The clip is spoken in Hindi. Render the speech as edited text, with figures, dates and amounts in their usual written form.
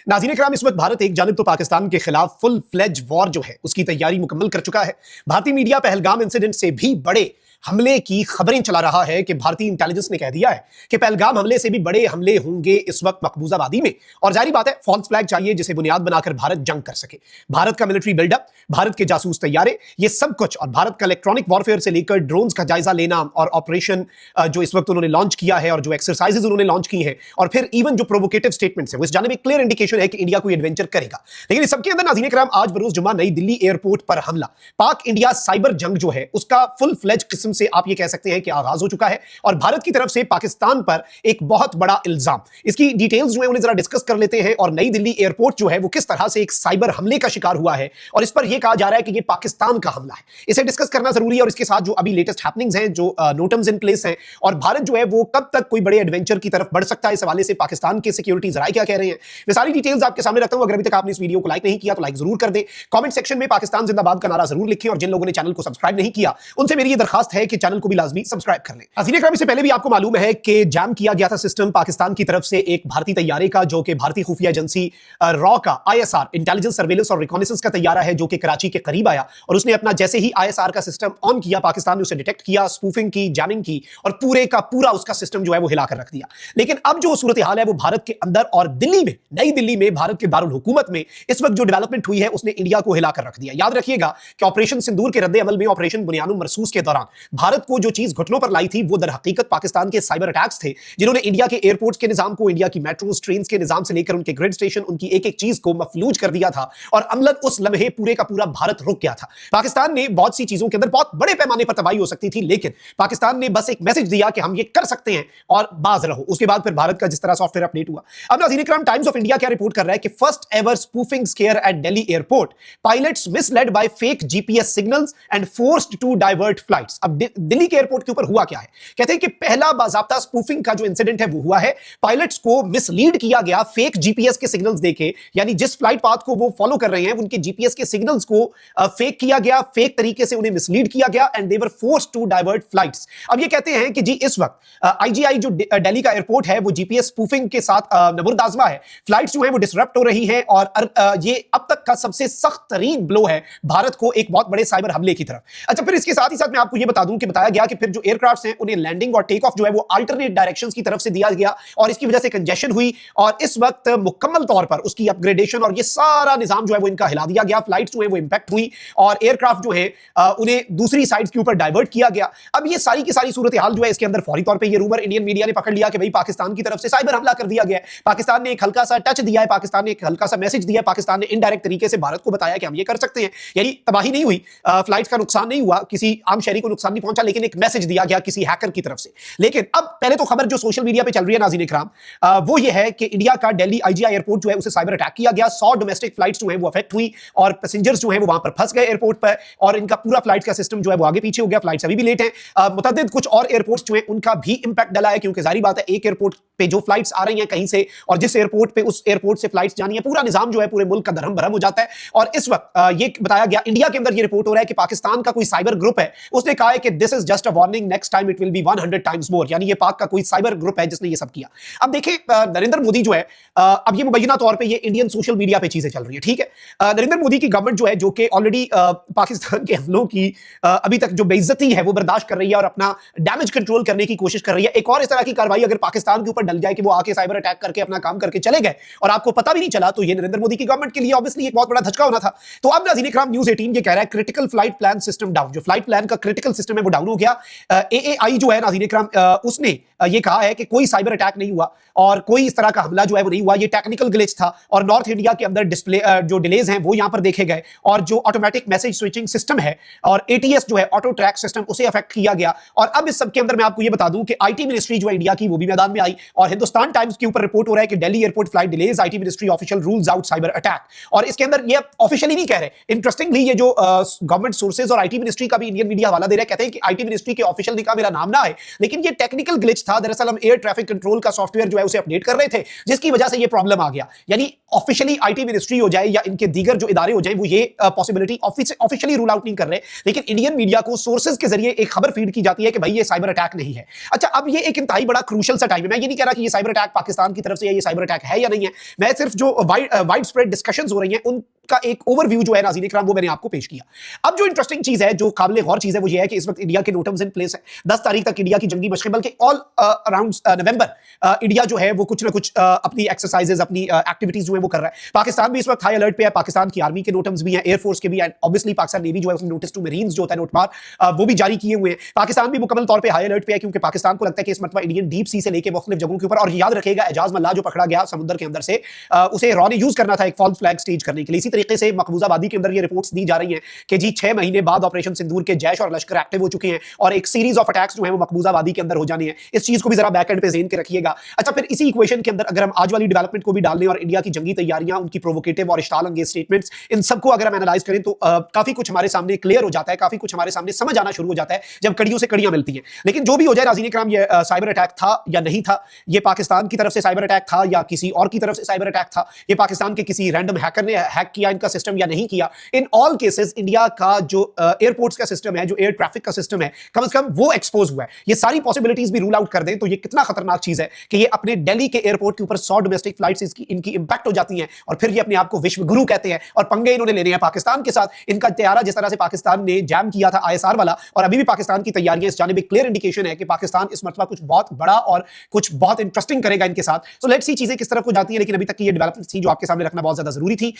नाज़रीन इकराम, इस वक्त भारत एक जानिब तो पाकिस्तान के खिलाफ फुल फ्लेज वॉर जो है उसकी तैयारी मुकम्मल कर चुका है। भारतीय मीडिया पहलगाम इंसिडेंट से भी बड़े हमले की खबरें चला रहा है कि भारतीय इंटेलिजेंस ने कह दिया है कि पहलगाम हमले से भी बड़े हमले होंगे इस वक्त मकबूजा वादी में। और जारी बात है, फॉल्स फ्लैग चाहिए जिसे बुनियाद बनाकर भारत जंग कर सके। भारत का मिलिट्री बिल्डअप, भारत के जासूस तैयारे, ये सब कुछ, और भारत का इलेक्ट्रॉनिक वॉरफेयर से लेकर ड्रोन्स का जायजा लेना और ऑपरेशन जो इस वक्त उन्होंने लॉन्च किया है और जो एक्सरसाइजेज उन्होंने लॉन्च की है, और फिर इवन जो प्रोवोकेटिव स्टेटमेंट्स है, वो इस जानिब एक क्लियर इंडिकेशन है कि इंडिया कोई एडवेंचर करेगा। लेकिन इस सबके अंदर नाज़रीन इकराम, आज बरोज जुमा नई दिल्ली एयरपोर्ट पर हमला, पाक इंडिया साइबर जंग जो है उसका फुल फ्लेज किस्म से आप ये कह सकते हैं कि आगाज हो चुका है। और भारत की तरफ से पाकिस्तान पर एक बहुत बड़ा इल्जाम, इसकी डिटेल्स जो है उन्हें जरा डिस्कस कर लेते हैं। और नई दिल्ली एयरपोर्ट जो है वो किस तरह से एक साइबर हमले का शिकार हुआ है और इस पर यह कहा जा रहा है कि यह पाकिस्तान का हमला है, इसे डिस्कस करना जरूरी है। और इसके साथ जो अभी लेटेस्ट हैपनिंग्स हैं, जो नोटम्स इन प्लेस हैं, और भारत जो है वो कब तक कोई बड़े एडवेंचर की तरफ बढ़ सकता है, इस हवाले से पाकिस्तान के सिक्योरिटी जराए क्या कह रहे हैं, वे सारी डिटेल्स आपके सामने रखता हूं। अगर अभी तक आपने इस वीडियो को लाइक नहीं किया तो लाइक जरूर कर दें, कमेंट सेक्शन में पाकिस्तान जिंदाबाद का नारा जरूर लिखें, और जिन लोगों ने चैनल को सब्सक्राइब नहीं किया उनसे मेरी यह दरखास्त है कि चैनल को भी लाजमी सब्सक्राइब कर लें। इससे पहले भी आपको मालूम है कि जैम किया गया था सिस्टम पाकिस्तान की तरफ से एक भारतीय तैयारे का, जो कि भारतीय खुफिया एजेंसी रॉ का ISR इंटेलिजेंस सर्वेलेंस और रिकॉनेसेंस का तैयारा है, जो कि कराची के करीब आया। और उसने अपना जैसे ही ISR का सिस्टम ऑन किया, पाकिस्तान ने उसे डिटेक्ट किया, स्पूफिंग की, जैमिंग की, और पूरे का पूरा उसका सिस्टम जो है वो हिलाकर रख दिया। लेकिन अब जो सूरत हाल है वो भारत के अंदर और दिल्ली में, नई दिल्ली में, भारत के दारुल हुकूमत में इस वक्त जो डेवलपमेंट हुई है उसने इंडिया को हिलाकर रख दिया। याद रखिएगा कि ऑपरेशन सिंदूर के रद्दे अमल में, ऑपरेशन बुनियानुम मरसूस के दौरान भारत को जो चीज घुटनों पर लाई थी वो दर हकीकत पाकिस्तान के साइबर अटैक्स थे, जिन्होंने इंडिया के एयरपोर्ट्स के निजाम को, इंडिया की मेट्रोस, ट्रेन्स के निजाम से लेकर उनके ग्रिड स्टेशन, उनकी एक एक चीज को मफलूज कर दिया था। और अमलन उस लम्हे पूरे का पूरा भारत रुक गया था। पाकिस्तान ने बहुत सी चीजों के अंदर बहुत बड़े पैमाने पर तबाही हो सकती थी, लेकिन पाकिस्तान ने बस एक मैसेज दिया कि हम ये कर सकते हैं और बाज रहो। उसके बाद फिर भारत का जिस तरह सॉफ्टवेयर अपडेट हुआ। अब नाज़रीन इकराम, टाइम्स ऑफ इंडिया क्या रिपोर्ट कर रहा है कि first ever spoofing scare at Delhi airport, pilots misled by fake GPS signals and forced to divert flights. अब दिल्ली के एयरपोर्ट के ऊपर हुआ क्या है, कहते हैं कि पहला बाज़ाब्ता स्पूफिंग का जो इंसिडेंट है वो हुआ है। पायलट्स को मिसलीड किया गया फेक GPS के सिग्नल्स देके, यानी जिस फ्लाइट पाथ को वो फॉलो कर रहे हैं उनके GPS के सिग्नल्स को फेक किया गया, फेक तरीके से उन्हें मिसलीड किया गया, and they were forced to divert flights. अब ये कहते हैं कि जी इस वक्त IGI जो दिल्ली का एयरपोर्ट है वो GPS स्पूफिंग के साथ नबुर्दाज़मा है। फ्लाइट्स जो है वो डिसरप्ट हो रही हैं, और ये अब तक का सबसे सख्त तरीन ब्लो है भारत को एक बहुत बड़े साइबर हमले की तरफ। अच्छा, फिर इसके साथ ही साथ मैं आपको ये बता दूं कि बताया गया कि फिर जो एयरक्राफ्ट हैं उन्हें लैंडिंग और टेक ऑफ जो है वो अल्टरनेट डायरेक्शंस की तरफ से दिया गया, और इसकी वजह से कंजेशन हुई, और इस वक्त मुकम्मल तौर पर उसकी अपग्रेडेशन और ये सारा निजाम जो है वो इनका हिला दिया गया। फ्लाइट्स जो है वो इंपैक्ट हुई और एयरक्राफ्ट जो है उन्हें दूसरी साइड के ऊपर डाइवर्ट किया गया। अब ये सारी की सारी सूरत हाल जो है इसके अंदर फौरी तौर पे ये रूमर इंडियन मीडिया ने पकड़ लिया कि भाई पाकिस्तान की तरफ से साइबर हमला कर दिया गया है। पाकिस्तान ने एक हल्का सा टच दिया है, पाकिस्तान ने एक हल्का सा मैसेज दिया, पाकिस्तान ने इनडायरेक्ट तरीके से भारत को बताया कि हम ये कर सकते हैं। यानी तबाही नहीं हुई, फ्लाइट्स का नुकसान नहीं हुआ, किसी आम शहरी को नुकसान नहीं पहुंचा, लेकिन एक मैसेज दिया गया किसी हैकर की तरफ से। लेकिन अब पहले तो खबर जो सोशल मीडिया पे चल रही है नाज़रीन इकराम, वो ये है कि इंडिया का दिल्ली IGI एयरपोर्ट जो है उसे साइबर अटैक किया गया। 100 डोमेस्टिक फ्लाइट्स जो है वो अफेक्ट हुई, और पैसेंजर्स जो है वो वहां पर फंस गए एयरपोर्ट पर, और इनका पूरा फ्लाइट का सिस्टम जो है वो आगे पीछे हो गया। फ्लाइट्स अभी भी लेट है। मुतअद्दिद कुछ और एयरपोर्ट्स जो है उनका भी इंपैक्ट डला है, क्योंकि जारी बात है एक एयरपोर्ट पे जो फ्लाइट्स आ रही हैं कहीं से, और जिस एयरपोर्ट पे उस एयरपोर्ट से फ्लाइट्स जानी है, पूरा निजाम जो है पूरे मुल्क का दरहम भरम हो जाता है। और इस वक्त ये बताया गया, इंडिया के अंदर ये रिपोर्ट हो रहा है कि पाकिस्तान का कोई साइबर ग्रुप है, उसने कहा है कि this is just a warning, next time it will be 100 times more. यानी ये पाक का कोई साइबर ग्रुप है जिसने ये सब किया। अब देखिए, नरेंद्र मोदी जो है, अब ये मुबैना तौर पे ये इंडियन सोशल मीडिया पे चीजें चल रही है, ठीक है। नरेंद्र मोदी की गवर्नमेंट जो है, जो कि ऑलरेडी पाकिस्तान के हमलों की अभी तक जो बेइज्जती है वो बर्दाश्त कर रही है और अपना डैमेज कंट्रोल करने की कोशिश कर रही है। एक और इस तरह की कार्रवाई अगर पाकिस्तान के ऊपर डल जाए कि वो आके साइबर अटैक करके अपना काम करके चले गए और आपको पता भी नहीं चला, तो ये नरेंद्र मोदी की गवर्नमेंट के लिए ऑब्वियसली एक बहुत बड़ा धचका होना था। तो अब नाज़रीन इकराम, न्यूज़ 18 ये कह रहा है critical flight plan system down. जो फ्लाइट प्लान का क्रिटिकल सिस्टम है वो डाउन हो गया। AAI जो है नाज़रीन इकराम, उसने ये कहा है कि कोई साइबर अटैक नहीं हुआ और कोई इस तरह का हमला जो है वो नहीं हुआ, ये टेक्निकल ग्लिच था। और नॉर्थ इंडिया के अंदर डिस्प्ले जो डिलेज हैं वो यहां पर देखे गए, और जो ऑटोमेटिक मैसेज स्विचिंग सिस्टम है और ATS जो है ऑटो ट्रैक सिस्टम, उसे अफेक्ट किया गया। और अब इस सब के अंदर मैं आपको ये बता दूं कि IT मिनिस्ट्री जो है इंडिया की वो भी मैदान में आई, और हिंदुस्तान टाइम्स के ऊपर रिपोर्ट हो रहा है कि Delhi airport flight delays, IT ministry official rules out cyber attack. और इसके अंदर ये ऑफिशियली नहीं कह रहे, इंटरेस्टिंगली ये जो गवर्नमेंट सोर्सेज और IT मिनिस्ट्री का भी इंडियन मीडिया हवाला दे रहा है, कहते हैं कि IT मिनिस्ट्री के ऑफिशियल ने कहा मेरा नाम ना है, लेकिन ये टेक्निकल ग्लिच था। दरअसल हम एयर ट्रैफिक कंट्रोल का सॉफ्टवेयर जो है उसे अपडेट कर रहे थे, जिसकी वजह से ये प्रॉब्लम आ गया। यानी ऑफिशियली IT मिनिस्ट्री हो जाए या इनके दीगर जो इदारे हो जाए, वो ये पॉसिबिलिटी ऑफिशियली रूल आउट नहीं कर रहे, लेकिन इंडियन मीडिया को सोर्सेज के जरिए एक खबर फीड की जाती है कि भाई ये साइबर अटैक नहीं है। अच्छा, अब ये एक इंतहाई बड़ा क्रूशियल सा टाइम है। मैं ये नहीं कह रहा कि ये साइबर अटैक पाकिस्तान की तरफ से या ये साइबर अटैक है या नहीं है, मैं सिर्फ जो वाइड स्प्रेड डिस्कशंस हो रही हैं उनका एक ओवरव्यू जो है नाज़रीन इकराम वो मैंने आपको पेश किया। अब जो इंटरेस्टिंग चीज है, जो काबिल गौर चीज है, वो ये है कि इस वक्त इंडिया के नो टर्म्स इन प्लेस है। 10 तारीख तक इंडिया की जंगी मशक़ें, बल्कि ऑल अराउंड नवंबर इंडिया जो है वो कुछ ना कुछ अपनी एक्सरसाइजेज, अपनी एक्टिविटीज जो है वो कर रहा है। पाकिस्तान भी इस वक्त हाई अलर्ट पे है। पाकिस्तान की आर्मी के नो टर्म्स भी हैं, एयरफोर्स के भी, एंड ऑब्वियसली पाकिस्तान नेवी जो है उसने नोटिस टू मरीन्स जो होता है नोटमार, वो भी जारी किए हुए हैं। पाकिस्तान भी मुकम्मल तौर पर हाई अलर्ट पे है, क्योंकि पाकिस्तान को लगता है कि इस मरतबा इंडियन डीप सी से लेकर मुख्तलिफ जगहों के ऊपर, और याद रखेगा एजाज मल्लाह जो पकड़ा गया समुद्र के अंदर से, उसे रॉ ने यूज करना था एक फॉल्स फ्लैग स्टेज करने के लिए। इसी तरीके से मकबूजाबादी के अंदर ये रिपोर्ट्स दी जा रही हैं कि जी 6 महीने बाद ऑपरेशन सिंदूर के जैश और लश्कर एक्टिव हो चुके हैं और एक सीरीज ऑफ अटैक्स जो है वो मकबूजाबादी के अंदर हो जाने हैं। इस चीज को भी जरा बैक एंड पे ज़हन के रखिएगा। अच्छा, फिर इसी इक्वेशन के अंदर अगर हम आज वाली डेवलपमेंट को भी डाल लें और इंडिया की जंगी तैयारियां, उनकी प्रोवोकेटिव और इश्ताल अंगेज स्टेटमेंट्स, इन सबको अगर हम एनालाइज करें तो काफी कुछ हमारे सामने क्लियर हो जाता है, काफी कुछ हमारे सामने समझ आना शुरू हो जाता है जब कड़ियों से कड़ियां मिलती हैं। लेकिन जो भी हो जाए नाज़रीन इकराम, ये साइबर अटैक था या नहीं था, ये पाकिस्तान की तरफ से साइबर अटैक था या किसी और की तरफ से साइबर अटैक था, ये पाकिस्तान के किसी रैंडम हैकर ने हैक किया इनका सिस्टम या नहीं किया, इन ऑल केसेस इंडिया का जो एयरपोर्ट्स का सिस्टम है, जो एयर ट्रैफिक का सिस्टम है, कम से कम वो एक्सपोज हुआ है। ये सारी पॉसिबिलिटीज भी रूल आउट कर दें तो ये कितना खतरनाक चीज है कि ये अपने दिल्ली के एयरपोर्ट के ऊपर 100 डोमेस्टिक फ्लाइट्स इनकी इंपैक्ट हो जाती हैं और फिर ये अपने आप को विश्व गुरु कहते हैं और पंगे इन्होंने लेने हैं पाकिस्तान के साथ। इनका तैयारा जिस तरह से पाकिस्तान ने जैम किया था ISR वाला, और अभी भी पाकिस्तान की तैयारियां इस जानिब क्लियर इंडिकेशन है कि पाकिस्तान इस मरतबा कुछ बहुत बड़ा और कुछ बहुत इंटरेस्टिंग करेगा इनके साथ। सो लेट्स सी चीजें किस तरफ को जाती है, लेकिन अभी तक की ये डेवलपमेंट थी जो आपके सामने रखना बहुत ज्यादा जरूरी थी।